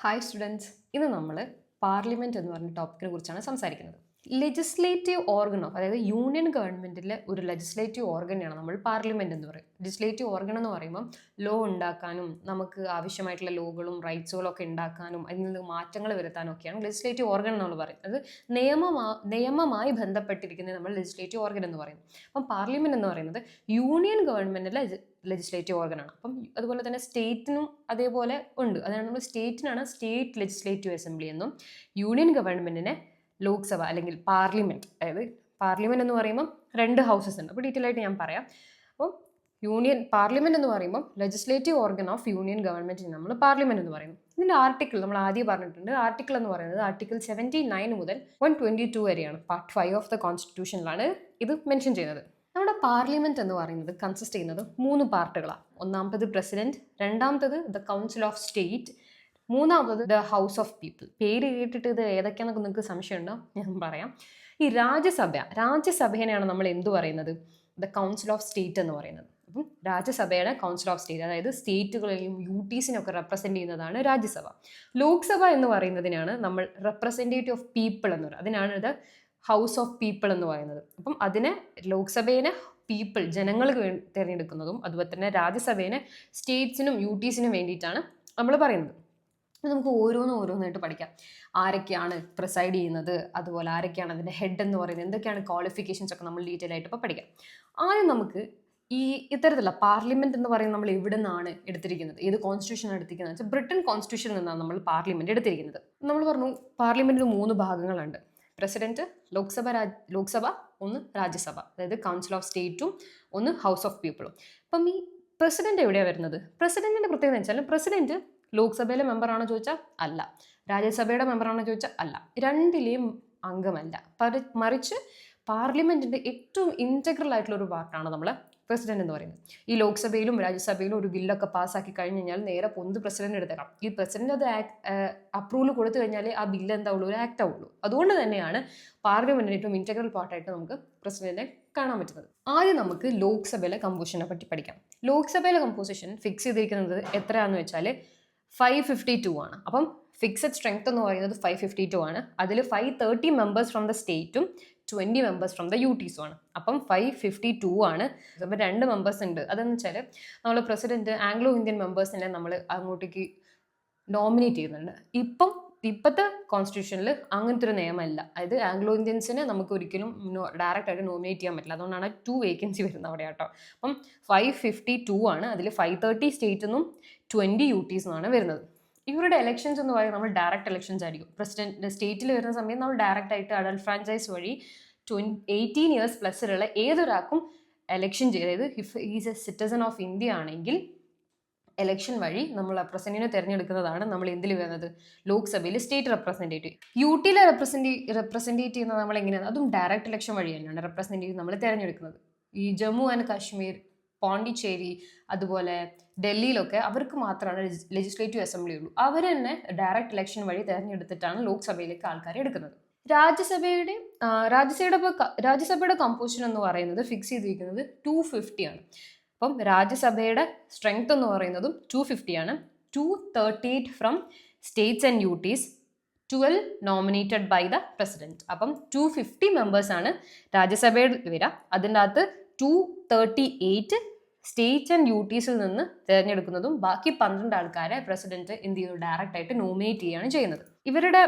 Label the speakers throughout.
Speaker 1: Hi students, ഇന്ന് നമ്മൾ parliament എന്ന് പറഞ്ഞ ടോപ്പിക്കിനെ കുറിച്ചാണ് സംസാരിക്കുന്നത്. ലെജിസ്ലേറ്റീവ് ഓർഗൻ ഓഫ്, അതായത് യൂണിയൻ ഗവൺമെൻറ്റിലെ ഒരു ലെജിസ്ലേറ്റീവ് ഓർഗനെയാണ് നമ്മൾ പാർലമെൻറ്റ് എന്ന് പറയും. ലെജിസ്ലേറ്റീവ് ഓർഗൻ എന്ന് പറയുമ്പം ലോ ഉണ്ടാക്കാനും നമുക്ക് ആവശ്യമായിട്ടുള്ള ലോകളും റൈറ്റ്സുകളും ഒക്കെ ഉണ്ടാക്കാനും അതിൽ നിന്ന് മാറ്റങ്ങൾ വരുത്താനും ഒക്കെയാണ് ലെജിസ്ലേറ്റീവ് ഓർഗൻ എന്ന് നമ്മൾ പറയും. അത് നിയമമായി ബന്ധപ്പെട്ടിരിക്കുന്നത് നമ്മൾ ലെജിസ്ലേറ്റീവ് ഓർഗൻ എന്ന് പറയും. അപ്പം പാർലമെൻറ്റ് എന്ന് പറയുന്നത് യൂണിയൻ ഗവൺമെൻറ്റിലെ ലെജിസ്ലേറ്റീവ് ഓർഗനാണ്. അപ്പം അതുപോലെ തന്നെ സ്റ്റേറ്റിനും അതേപോലെ ഉണ്ട്. അതാണ് നമ്മൾ സ്റ്റേറ്റിനാണ് സ്റ്റേറ്റ് ലെജിസ്ലേറ്റീവ് അസംബ്ലി എന്നും, യൂണിയൻ ഗവൺമെൻറ്റിനെ ലോക്സഭ അല്ലെങ്കിൽ പാർലമെൻറ്റ്, അതായത് പാർലമെൻറ്റ് എന്ന് പറയുമ്പം 2 ഹൗസസ് ഉണ്ട്. അപ്പോൾ ഡീറ്റെയിൽ ആയിട്ട് ഞാൻ പറയാം. അപ്പം പാർലമെൻറ്റ് എന്ന് പറയുമ്പോൾ ലെജിസ്ലേറ്റീവ് ഓർഗൻ ഓഫ് യൂണിയൻ ഗവൺമെൻറ്റിന് നമ്മൾ പാർലമെൻറ്റ് എന്ന് പറയുന്നു. ഇതിൻ്റെ ആർട്ടിക്കിൾ നമ്മൾ ആദ്യം പറഞ്ഞിട്ടുണ്ട്. ആർട്ടിക്കിൾ എന്ന് പറയുന്നത് ആർട്ടിക്കിൾ 79 മുതൽ 122 വരെയാണ്. പാർട്ട് 5 ഓഫ് ദ കോൺസ്റ്റിറ്റ്യൂഷനിലാണ് ഇത് മെൻഷൻ ചെയ്യുന്നത്. നമ്മുടെ പാർലമെൻറ്റ് എന്ന് പറയുന്നത് കൺസിസ്റ്റ് ചെയ്യുന്നത് 3 പാർട്ടുകളാണ്. ഒന്നാമത്തത് പ്രസിഡന്റ്, രണ്ടാമത്തത് ദ കൗൺസിൽ ഓഫ് സ്റ്റേറ്റ്, മൂന്നാമത്തത് ദ ഹൗസ് ഓഫ് പീപ്പിൾ. പേര് കേട്ടിട്ട് ഇത് ഏതൊക്കെയാണെന്നൊക്കെ നിങ്ങൾക്ക് സംശയമുണ്ടോ? ഞാൻ പറയാം. ഈ രാജ്യസഭേനെയാണ് നമ്മൾ എന്തു പറയുന്നത്? ദ കൗൺസിൽ ഓഫ് സ്റ്റേറ്റ് എന്ന് പറയുന്നത്. അപ്പം രാജ്യസഭയുടെ കൗൺസിൽ ഓഫ് സ്റ്റേറ്റ്, അതായത് സ്റ്റേറ്റുകളെയും യൂട്ടീസിനൊക്കെ റെപ്രസെൻറ്റ് ചെയ്യുന്നതാണ് രാജ്യസഭ. ലോക്സഭ എന്ന് പറയുന്നതിനാണ് നമ്മൾ റെപ്രസെൻറ്റേറ്റീവ് ഓഫ് പീപ്പിൾ എന്ന് പറയുന്നത്. അതിനാണ് ഇത് ഹൗസ് ഓഫ് പീപ്പിൾ എന്ന് പറയുന്നത്. അപ്പം അതിനെ ലോക്സഭേനെ പീപ്പിൾ, ജനങ്ങൾക്ക് തിരഞ്ഞെടുക്കുന്നതും, അതുപോലെ തന്നെ രാജ്യസഭേനെ സ്റ്റേറ്റ്സിനും യൂട്ടീസിനും വേണ്ടിയിട്ടാണ് നമ്മൾ പറയുന്നത്. നമുക്ക് ഓരോന്നായിട്ട് പഠിക്കാം. ആരൊക്കെയാണ് പ്രിസൈഡ് ചെയ്യുന്നത്, അതുപോലെ ആരൊക്കെയാണ് അതിൻ്റെ ഹെഡ് എന്ന് പറയുന്നത്, എന്തൊക്കെയാണ് ക്വാളിഫിക്കേഷൻസ് ഒക്കെ നമ്മൾ ഡീറ്റെയിൽ ആയിട്ട് ഇപ്പോൾ പഠിക്കാം. ആദ്യം നമുക്ക് ഈ ഇത്തരത്തിലുള്ള പാർലമെൻറ്റ് എന്ന് പറയുന്നത് നമ്മൾ എവിടെ നിന്നാണ് എടുത്തിരിക്കുന്നത്, ഏത് കോൺസ്റ്റിറ്റ്യൂഷൻ എടുത്തിരിക്കുന്നത് വെച്ചാൽ ബ്രിട്ടൻ കോൺസ്റ്റിറ്റ്യൂഷനിൽ നിന്നാണ് നമ്മൾ പാർലമെൻറ്റ് എടുത്തിരിക്കുന്നത്. നമ്മൾ പറഞ്ഞു പാർലമെൻറ്റിന് 3 ഭാഗങ്ങളുണ്ട്. പ്രസിഡന്റ്, ലോക്സഭ, ഒന്ന് രാജ്യസഭ, അതായത് കൗൺസിൽ ഓഫ് സ്റ്റേറ്റും ഒന്ന് ഹൗസ് ഓഫ് പീപ്പിളും. അപ്പം ഈ പ്രസിഡന്റ് എവിടെയാണ് വരുന്നത്? പ്രസിഡന്റിന്റെ പ്രത്യേകത എന്ന് വെച്ചാൽ പ്രസിഡന്റ് ലോക്സഭയിലെ മെമ്പറാണോ ചോദിച്ചാൽ അല്ല, രാജ്യസഭയുടെ മെമ്പറാണോ ചോദിച്ചാൽ അല്ല, രണ്ടിലെയും അംഗമല്ല. മറിച്ച് പാർലമെന്റിന്റെ ഏറ്റവും ഇൻറ്റഗ്രൽ ആയിട്ടുള്ള ഒരു പാർട്ടാണ് നമ്മൾ പ്രസിഡന്റ് എന്ന് പറയുന്നത്. ഈ ലോക്സഭയിലും രാജ്യസഭയിലും ഒരു ബില്ലൊക്കെ പാസ്സാക്കി കഴിഞ്ഞ് കഴിഞ്ഞാൽ നേരെ പ്രസിഡന്റ് എടുത്തേക്കാം. ഈ പ്രസിഡന്റ് അത് അപ്രൂവൽ കൊടുത്തു കഴിഞ്ഞാൽ ആ ബില്ല് എന്താവുള്ളൂ, ഒരു ആക്ട് ആവുള്ളൂ. അതുകൊണ്ട് തന്നെയാണ് പാർലമെന്റിന്റെ ഏറ്റവും ഇൻറ്റഗ്രൽ പാർട്ടായിട്ട് നമുക്ക് പ്രസിഡന്റിനെ കാണാൻ പറ്റുന്നത്. ആദ്യം നമുക്ക് ലോക്സഭയിലെ കമ്പോസിഷനെ പറ്റി പഠിക്കാം. ലോക്സഭയിലെ കമ്പോസിഷൻ ഫിക്സ് ചെയ്തിരിക്കുന്നത് എത്രയാണെന്ന് വെച്ചാൽ 552 ആണ്. അപ്പം ഫിക്സഡ് സ്ട്രെങ്ത് എന്ന് പറയുന്നത് 552 ആണ്. അതിൽ 530 മെമ്പേഴ്സ് ഫ്രം ദ സ്റ്റേറ്റും 20 മെമ്പേഴ്സ് ഫ്രം ദ യൂട്ടീസും ആണ്. അപ്പം 552 ആണ്. അപ്പം 2 മെമ്പേഴ്സ് ഉണ്ട്. അതെന്ന് വെച്ചാൽ നമ്മൾ പ്രസിഡന്റ് ആംഗ്ലോ ഇന്ത്യൻ മെമ്പേഴ്സിനെ നമ്മൾ അങ്ങോട്ടേക്ക് നോമിനേറ്റ് ചെയ്യുന്നുണ്ട്. ഇപ്പോഴത്തെ കോൺസ്റ്റിറ്റ്യൂഷനിൽ അങ്ങനത്തെ ഒരു നിയമമല്ല. അതായത് ആംഗ്ലോ ഇന്ത്യൻസിനെ നമുക്ക് ഒരിക്കലും ഡയറക്റ്റ് ആയിട്ട് നോമിനേറ്റ് ചെയ്യാൻ പറ്റില്ല. അതുകൊണ്ടാണ് 2 വേക്കൻസി വരുന്നത് അവിടെ കേട്ടോ. അപ്പം 552 ആണ്. അതിൽ 530 സ്റ്റേറ്റിൽ നിന്നും 20 യൂട്ടീസ് നിന്നാണ് വരുന്നത്. ഇവരുടെ എലക്ഷൻസ് എന്ന് പറയുന്നത് നമ്മൾ ഡയറക്റ്റ് എലക്ഷൻസ് ആയിരിക്കും. പ്രസിഡന്റ് സ്റ്റേറ്റിൽ വരുന്ന സമയത്ത് നമ്മൾ ഡയറക്റ്റ് ആയിട്ട് അഡൽട്ട് ഫ്രാഞ്ചൈസ് വഴി 18 ഇയേഴ്സ് പ്ലസ്സിലുള്ള ഏതൊരാൾക്കും എലക്ഷൻ അതായത് if is A citizen of India ആണെങ്കിൽ എലക്ഷൻ വഴി നമ്മൾ പ്രസിഡന്റിനെ തിരഞ്ഞെടുക്കുന്നതാണ് നമ്മൾ എന്തിൽ വരുന്നത്, ലോക്സഭയിൽ സ്റ്റേറ്റ് റെപ്രസെൻറ്റേറ്റീവ്. യൂട്ടിയിലെ റെപ്രസെൻറ്റേറ്റ് ചെയ്യുന്നത് നമ്മൾ എങ്ങനെയാണ്, അതും ഡയറക്റ്റ് ഇലക്ഷൻ വഴി തന്നെയാണ് റെപ്രസെൻറ്റേറ്റീവ് നമ്മൾ തിരഞ്ഞെടുക്കുന്നത്. ഈ ജമ്മു ആൻഡ് കാശ്മീർ, പോണ്ടിച്ചേരി, അതുപോലെ ഡൽഹിയിലൊക്കെ അവർക്ക് മാത്രമാണ് ലെജിസ്ലേറ്റീവ് അസംബ്ലി ഉള്ളൂ. അവർ തന്നെ ഡയറക്റ്റ് ഇലക്ഷൻ വഴി തിരഞ്ഞെടുത്തിട്ടാണ് ലോക്സഭയിലേക്ക് ആൾക്കാരെ എടുക്കുന്നത്. രാജ്യസഭയുടെ കമ്പോസിഷൻ എന്ന് പറയുന്നത് ഫിക്സ് ചെയ്തിരിക്കുന്നത് 250 ആണ്. അപ്പം രാജ്യസഭയുടെ സ്ട്രെങ്ത് എന്ന് പറയുന്നതും 250 ആണ്. 238 from states and UTs, 12 nominated by the president. അപ്പം 250 മെമ്പേഴ്സാണ് രാജ്യസഭയിൽ വരിക. അതിൻ്റെ അകത്ത് 238 സ്റ്റേറ്റ്സ് ആൻഡ് യൂട്ടീസിൽ നിന്ന് തിരഞ്ഞെടുക്കുന്നതും ബാക്കി 12 ആൾക്കാരെ പ്രസിഡന്റ് എന്ത് ചെയ്യുന്നു, ഡയറക്റ്റ് ആയിട്ട് നോമിനേറ്റ് ചെയ്യുകയാണ് ചെയ്യുന്നത്. ഇവരുടെ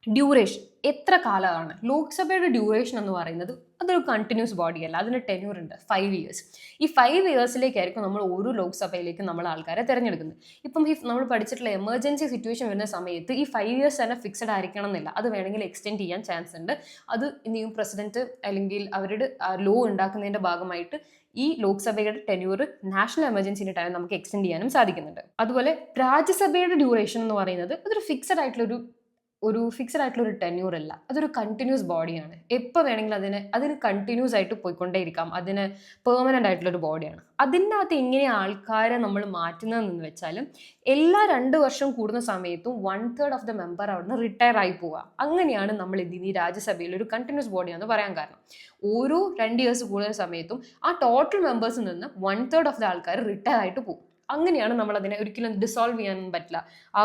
Speaker 1: ഡ്യൂറേഷൻ എത്ര കാലമാണ്? ലോക്സഭയുടെ ഡ്യൂറേഷൻ എന്ന് പറയുന്നത് അതൊരു കണ്ടിന്യൂസ് ബോഡി അല്ല, അതിന് ടെന്യൂർ ഉണ്ട് 5 ഇയേഴ്സ്. ഈ 5 ഇയേഴ്സിലേക്കായിരിക്കും നമ്മൾ ഓരോ ലോക്സഭയിലേക്ക് നമ്മൾ ആൾക്കാരെ തിരഞ്ഞെടുക്കുന്നത്. ഇപ്പം നമ്മൾ പഠിച്ചിട്ടുള്ള എമർജൻസി സിറ്റുവേഷൻ വരുന്ന സമയത്ത് ഈ 5 ഇയേഴ്സ് തന്നെ ഫിക്സഡ് ആയിരിക്കണം എന്നില്ല. അത് വേണമെങ്കിൽ എക്സ്റ്റെൻഡ് ചെയ്യാൻ ചാൻസ് ഉണ്ട്. അത് എന്ത് ചെയ്യും, പ്രസിഡന്റ് അല്ലെങ്കിൽ അവരുടെ ലോ ഉണ്ടാക്കുന്നതിന്റെ ഭാഗമായിട്ട് ഈ ലോക്സഭയുടെ ടെന്യൂർ നാഷണൽ എമർജൻസിന്റെ ടൈം നമുക്ക് എക്സ്റ്റെൻഡ് ചെയ്യാനും സാധിക്കുന്നുണ്ട്. അതുപോലെ രാജ്യസഭയുടെ ഡ്യൂറേഷൻ എന്ന് പറയുന്നത് അതൊരു ഫിക്സഡ് ആയിട്ടുള്ള ഒരു ടെന്യൂർ അല്ല, അതൊരു കണ്ടിന്യൂസ് ബോഡിയാണ്. എപ്പോൾ വേണമെങ്കിലും അതിന് കണ്ടിന്യൂസ് ആയിട്ട് പോയിക്കൊണ്ടേയിരിക്കാം. അതിന് പെർമനൻ്റ് ആയിട്ടുള്ളൊരു ബോഡിയാണ്. അതിൻ്റെ അകത്ത് എങ്ങനെ ആൾക്കാരെ നമ്മൾ മാറ്റുന്നതെന്ന് വെച്ചാൽ എല്ലാ 2 വർഷം കൂടുന്ന സമയത്തും 1/3 ഓഫ് ദ മെമ്പർ അവിടുന്ന് റിട്ടയർ ആയി പോവുക. അങ്ങനെയാണ് നമ്മൾ ഈ രാജ്യസഭയിൽ ഒരു കണ്ടിന്യൂസ് ബോഡിയാണെന്ന് പറയാൻ കാരണം. ഓരോ 2 ഇയേഴ്സ് കൂടുന്ന സമയത്തും ആ ടോട്ടൽ മെമ്പേഴ്സിൽ നിന്ന് 1/3 ഓഫ് ദ ആൾക്കാർ റിട്ടയർ ആയിട്ട് പോകും. അങ്ങനെയാണ് നമ്മൾ അതിനെ ഒരിക്കലും ഡിസോൾവ് ചെയ്യാനൊന്നും പറ്റില്ല. ആ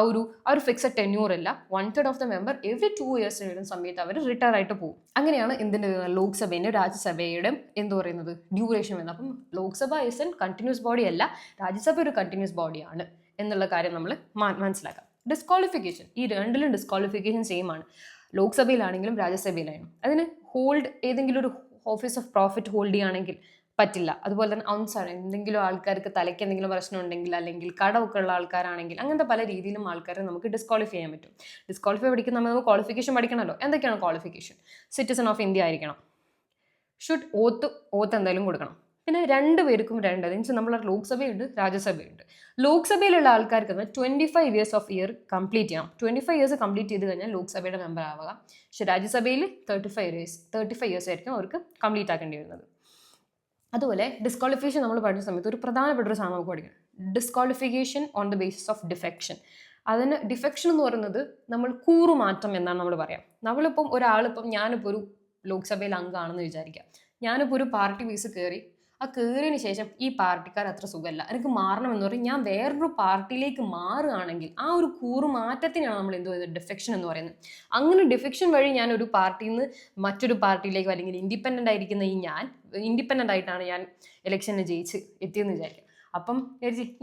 Speaker 1: ഒരു ഫിക്സഡ് ടെന്യൂർ അല്ല. 1/3 of the member every 2 years വരുന്ന സമയത്ത് അവർ റിട്ടയർ ആയിട്ട് പോകും. അങ്ങനെയാണ് എന്തിൻ്റെ ലോക്സഭേൻ്റെ രാജ്യസഭയുടെ എന്ത് പറയുന്നത് ഡ്യൂറേഷൻ വരുന്നത്. അപ്പം Lok Sabha is an continuous body അല്ല, രാജ്യസഭ ഒരു കണ്ടിന്യൂസ് ബോഡിയാണ് എന്നുള്ള കാര്യം നമ്മൾ മനസ്സിലാക്കാം. ഡിസ്ക്വാളിഫിക്കേഷൻ, ഈ രണ്ടിലും ഡിസ്ക്വാളിഫിക്കേഷൻ സെയിം ആണ്. ലോക്സഭയിലാണെങ്കിലും രാജ്യസഭയിലാണെങ്കിലും. അതിന് ഹോൾഡ് ഏതെങ്കിലും ഒരു ഓഫീസ് ഓഫ് പ്രോഫിറ്റ് ഹോൾഡ് ചെയ്യുകയാണെങ്കിൽ പറ്റില്ല. അതുപോലെ തന്നെ ഔൺസാണ് എന്തെങ്കിലും ആൾക്കാർക്ക് തലയ്ക്ക് എന്തെങ്കിലും പ്രശ്നം ഉണ്ടെങ്കിൽ, അല്ലെങ്കിൽ കടമൊക്കെ ഉള്ള ആൾക്കാരാണെങ്കിൽ, അങ്ങനത്തെ പല രീതിയിലും ആൾക്കാരെ നമുക്ക് ഡിസ്ക്വാളിഫൈ ചെയ്യാൻ പറ്റും. ഡിസ്ക്വാളിഫൈ പഠിക്കുന്ന നമ്മൾ ക്വാളിഫിക്കേഷൻ പഠിക്കണമല്ലോ. എന്തൊക്കെയാണ് ക്വാളിഫിക്കേഷൻ? സിറ്റിസൺ ഓഫ് ഇന്ത്യ ആയിരിക്കണം, ഷുഡ് ഓത്ത് എന്തായാലും കൊടുക്കണം. പിന്നെ 2 പേർക്കും 2, മീൻസ് നമ്മളെ ലോക്സഭയുണ്ട് രാജ്യസഭയുണ്ട്. ലോക്സഭയിലുള്ള ആൾക്കാർക്ക് 25 years ഓഫ് ഇയർ കംപ്ലീറ്റ് ചെയ്യണം. 25 years കംപ്ലീറ്റ് ചെയ്ത് കഴിഞ്ഞാൽ ലോക്സഭയുടെ മെമ്പർ ആവുക. പക്ഷെ രാജ്യസഭയിൽ 35 years ആയിരിക്കും അവർക്ക് കംപ്ലീറ്റ് ആക്കേണ്ടി വരുന്നത്. അതുപോലെ ഡിസ്ക്വാളിഫിക്കേഷൻ നമ്മൾ പഠിച്ച സമയത്ത് ഒരു പ്രധാനപ്പെട്ട ഒരു സാധനം നമുക്ക് പഠിക്കണം. Disqualification on the basis of defection. അതിന് ഡിഫെക്ഷൻ എന്ന് പറയുന്നത് നമ്മൾ കൂറുമാറ്റം എന്നാണ് നമ്മൾ പറയാം. നമ്മളിപ്പം ഞാനിപ്പോൾ ഒരു ലോക്സഭയിൽ അംഗമാണെന്ന് വിചാരിക്കാം. ഞാനിപ്പോൾ ഒരു പാർട്ടി ബേസ് കയറി, ആ കയറിയതിന് ശേഷം ഈ പാർട്ടിക്കാർ അത്ര സുഖമല്ല, എനിക്ക് മാറണം എന്ന് പറയും, ഞാൻ വേറൊരു പാർട്ടിയിലേക്ക് മാറുകയാണെങ്കിൽ ആ ഒരു കൂറുമാറ്റത്തിനാണ് നമ്മൾ എന്ത് പറയുന്നത് ഡിഫെക്ഷൻ എന്ന് പറയുന്നത്. അങ്ങനെ ഡിഫെക്ഷൻ വഴി ഞാൻ ഒരു പാർട്ടിയിൽ നിന്ന് മറ്റൊരു പാർട്ടിയിലേക്കോ, അല്ലെങ്കിൽ ഇൻഡിപെൻഡൻ്റ് ആയിരിക്കുന്ന ഇൻഡിപെൻഡൻ്റ് ആയിട്ടാണ് ഞാൻ ഇലക്ഷനിൽ ജയിച്ച് എത്തിയെന്ന് വിചാരിക്കാം. അപ്പം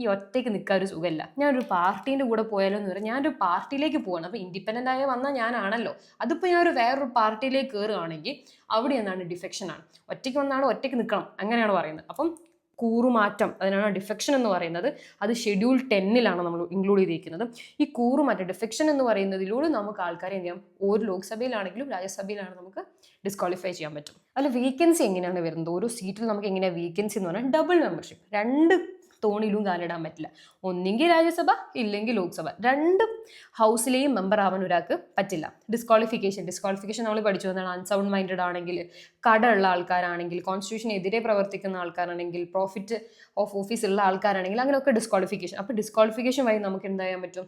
Speaker 1: ഈ ഒറ്റയ്ക്ക് നിൽക്കാൻ ഒരു സുഖമില്ല, ഞാനൊരു പാർട്ടീൻ്റെ കൂടെ പോയാലോ എന്ന് പറയാം. ഞാനൊരു പാർട്ടിയിലേക്ക് പോകണം. അപ്പോൾ ഇൻഡിപെൻഡൻ്റ് ആയി വന്നാൽ ഞാനാണല്ലോ. അതിപ്പോൾ ഞാനൊരു വേറൊരു പാർട്ടിയിലേക്ക് കയറുകയാണെങ്കിൽ അവിടെ എന്താണ് ഡിഫെക്ഷനാണ്. ഒറ്റയ്ക്ക് വന്നാണ് ഒറ്റയ്ക്ക് നിൽക്കണം, അങ്ങനെയാണ് പറയുന്നത്. അപ്പം കൂറുമാറ്റം, അതിനാണ് ഡിഫെക്ഷൻ എന്ന് പറയുന്നത്. അത് ഷെഡ്യൂൾ 10 നമ്മൾ ഇൻക്ലൂഡ് ചെയ്തിരിക്കുന്നത്. ഈ കൂറുമാറ്റം ഡിഫെക്ഷൻ എന്ന് പറയുന്നതിലൂടെ നമുക്ക് ആൾക്കാരെ എന്ത് ചെയ്യാം, ഒരു ലോക്സഭയിലാണെങ്കിലും രാജ്യസഭയിലാണെങ്കിലും നമുക്ക് ഡിസ്ക്വാളിഫൈ ചെയ്യാൻ പറ്റും. അതിൽ വേക്കൻസി എങ്ങനെയാണ് വരുന്നത്? ഓരോ സീറ്റിൽ നമുക്ക് എങ്ങനെയാണ് വേക്കൻസി എന്ന് പറഞ്ഞാൽ ഡബിൾ മെമ്പർഷിപ്പ്. 2 തോണിയിലും കാലിടാൻ പറ്റില്ല. ഒന്നെങ്കിൽ രാജ്യസഭ ഇല്ലെങ്കിൽ ലോക്സഭ. 2 ഹൗസിലെയും മെമ്പർ ആവാൻ ഒരാൾക്ക് പറ്റില്ല. ഡിസ്ക്വാളിഫിക്കേഷൻ നമ്മൾ പഠിച്ചു വന്നതാണ്. അൺസൗണ്ട് മൈൻഡഡ് ആണെങ്കിൽ, കടമുള്ള ആൾക്കാരാണെങ്കിൽ, കോൺസ്റ്റിറ്റ്യൂഷനെതിരെ പ്രവർത്തിക്കുന്ന ആൾക്കാരാണെങ്കിൽ, പ്രോഫിറ്റ് ഓഫ് ഓഫീസ് ഉള്ള ആൾക്കാരാണെങ്കിൽ, അങ്ങനെയൊക്കെ ഡിസ്ക്വാളിഫിക്കേഷൻ. അപ്പോൾ ഡിസ്ക്വാളിഫിക്കേഷൻ വഴി നമുക്ക് എന്ത് ചെയ്യാൻ പറ്റും,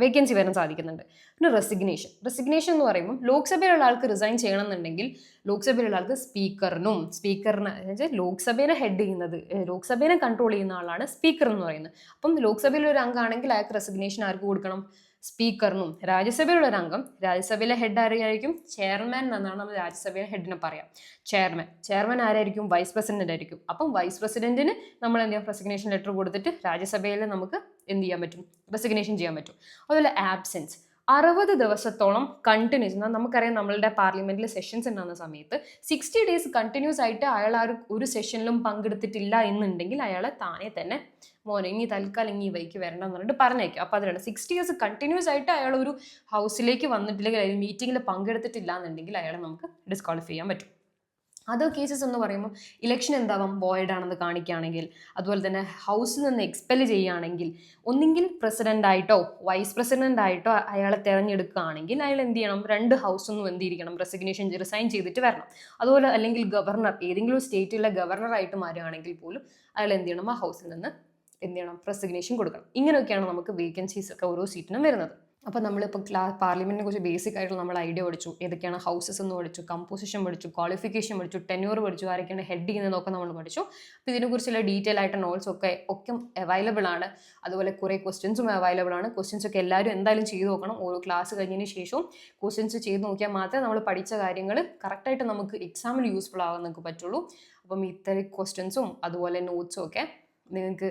Speaker 1: വേക്കൻസി വരാൻ സാധിക്കുന്നുണ്ട്. പിന്നെ റെസിഗ്നേഷൻ എന്ന് പറയുമ്പോൾ ലോക്സഭയിലുള്ള ആൾക്ക് റിസൈൻ ചെയ്യണം എന്നുണ്ടെങ്കിൽ ലോക്സഭയിലുള്ള ആൾക്ക് സ്പീക്കറിന് ലോക്സഭയെ ഹെഡ് ചെയ്യുന്നത്, ലോക്സഭയെ കൺട്രോൾ ചെയ്യുന്ന ആളാണ് സ്പീക്കർ എന്ന് പറയുന്നത്. അപ്പം ലോക്സഭയിലെ ഒരു അംഗമാണെങ്കിൽ അയാൾക്ക് റെസിഗ്നേഷൻ ആർക്ക് കൊടുക്കണം, സ്പീക്കറിനും. രാജ്യസഭയിലുള്ള ഒരു അംഗം, രാജ്യസഭയിലെ ഹെഡ് ആരായിരിക്കും, ചെയർമാൻ എന്നാണ് നമ്മൾ രാജ്യസഭയിലെ ഹെഡിനെ പറയാം. ചെയർമാൻ ആരായിരിക്കും, വൈസ് പ്രസിഡന്റ് ആയിരിക്കും. അപ്പം വൈസ് പ്രസിഡന്റിന് നമ്മൾ എന്ത് ചെയ്യാം, റെസിഗ്നേഷൻ ലെറ്റർ കൊടുത്തിട്ട് രാജ്യസഭയിൽ നമുക്ക് എന്ത് ചെയ്യാൻ പറ്റും, റെസിഗ്നേഷൻ ചെയ്യാൻ പറ്റും. അതുപോലെ ആബ്സെൻസ് 60 ദിവസത്തോളം കണ്ടിന്യൂസ്, നമുക്കറിയാം നമ്മളുടെ പാർലമെന്റിൽ സെഷൻസ് ഉണ്ടാകുന്ന സമയത്ത് 60 days കണ്ടിന്യൂസ് ആയിട്ട് അയാൾ ഒരു സെഷനിലും പങ്കെടുത്തിട്ടില്ല എന്നുണ്ടെങ്കിൽ അയാളെ താനെ തന്നെ മോനെ ഇനി തൽക്കാലം ഈ വൈക്ക് വരണം എന്ന് പറഞ്ഞിട്ട് പറഞ്ഞേക്കും. അപ്പോൾ അതിലാണ് 60 years കണ്ടിന്യൂസ് ആയിട്ട് അയാൾ ഒരു ഹൗസിലേക്ക് വന്നിട്ടില്ലെങ്കിൽ, അല്ലെങ്കിൽ മീറ്റിങ്ങിൽ പങ്കെടുത്തിട്ടില്ല എന്നുണ്ടെങ്കിൽ അയാളെ നമുക്ക് ഡിസ്ക്വാളിഫൈ ചെയ്യാൻ പറ്റും. അതർ കേസസ് എന്ന് പറയുമ്പോൾ ഇലക്ഷൻ എന്താവാം, വോയിഡ് ആണെന്ന് കാണിക്കുകയാണെങ്കിൽ, അതുപോലെ തന്നെ ഹൗസിൽ നിന്ന് എക്സ്പെൽ ചെയ്യുകയാണെങ്കിൽ, ഒന്നെങ്കിൽ പ്രസിഡന്റ് ആയിട്ടോ വൈസ് പ്രസിഡന്റ് ആയിട്ടോ അയാളെ തിരഞ്ഞെടുക്കുകയാണെങ്കിൽ അയാൾ എന്ത് ചെയ്യണം, 2 ഹൗസിൽ നിന്നും എന്ത് ചെയ്യണം, റിസൈൻ ചെയ്തിട്ട് വരണം. അതുപോലെ അല്ലെങ്കിൽ ഗവർണർ, ഏതെങ്കിലും സ്റ്റേറ്റിലെ ഗവർണറായിട്ട് മാറുകയാണെങ്കിൽ പോലും അയാൾ എന്ത് ചെയ്യണം, ആ ഹൗസിൽ നിന്ന് എന്ത് ചെയ്യണം, റെസിഗ്നേഷൻ കൊടുക്കണം. ഇങ്ങനെയൊക്കെയാണ് നമുക്ക് വേക്കൻസീസ് ഒക്കെ ഓരോ സീറ്റിനും വരുന്നത്. അപ്പോൾ നമ്മളിപ്പോൾ പാർലമെന്റിനെ കുറിച്ച് ബേസിക് ആയിട്ട് നമ്മൾ ഐഡിയ പഠിച്ചു. ഏതൊക്കെയാണ് ഹൗസസ് എന്ന് പഠിച്ചു, കമ്പോസിഷൻ പഠിച്ചു, ക്വാളിഫിക്കേഷൻ പഠിച്ചു, ടെന്യൂർ പഠിച്ചു, ആരൊക്കെയാണ് ഹെഡ് ചെയ്യുന്നതൊക്കെ നമ്മൾ പഠിച്ചു. അപ്പോൾ ഇതിനെക്കുറിച്ചുള്ള ഡീറ്റെയിൽ ആയിട്ട് നോട്ട്സ് ഒക്കെ അവൈലബിൾ ആണ്. അതുപോലെ കുറേ ക്വസ്റ്റ്യൻസും അവൈലബിൾ ആണ്. ക്വസ്റ്റ്യൻസ് ഒക്കെ എല്ലാവരും എന്തായാലും ചെയ്ത് നോക്കണം. ഓരോ ക്ലാസ് കഴിഞ്ഞതിന് ശേഷവും ക്വസ്റ്റ്യൻസ് ചെയ്ത് നോക്കിയാൽ മാത്രമേ നമ്മൾ പഠിച്ച കാര്യങ്ങൾ കറക്റ്റായിട്ട് നമുക്ക് എക്സാമിൽ യൂസ്ഫുൾ ആവാൻ നമുക്ക് പറ്റുള്ളൂ. അപ്പം ഇത്തരം ക്വസ്റ്റ്യൻസും അതുപോലെ നോട്ട്സും ഒക്കെ നിങ്ങൾക്ക്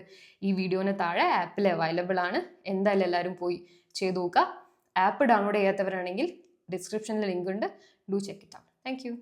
Speaker 1: ഈ വീഡിയോന് താഴെ ആപ്പിൽ അവൈലബിൾ ആണ്. എന്തായാലും എല്ലാവരും പോയി ചെയ്ത് നോക്കുക. ആപ്പ് ഡൗൺലോഡ് ചെയ്യാത്തവരാണെങ്കിൽ ഡിസ്ക്രിപ്ഷനിൽ ലിങ്ക് ഉണ്ട്. Do check it out. Thank you.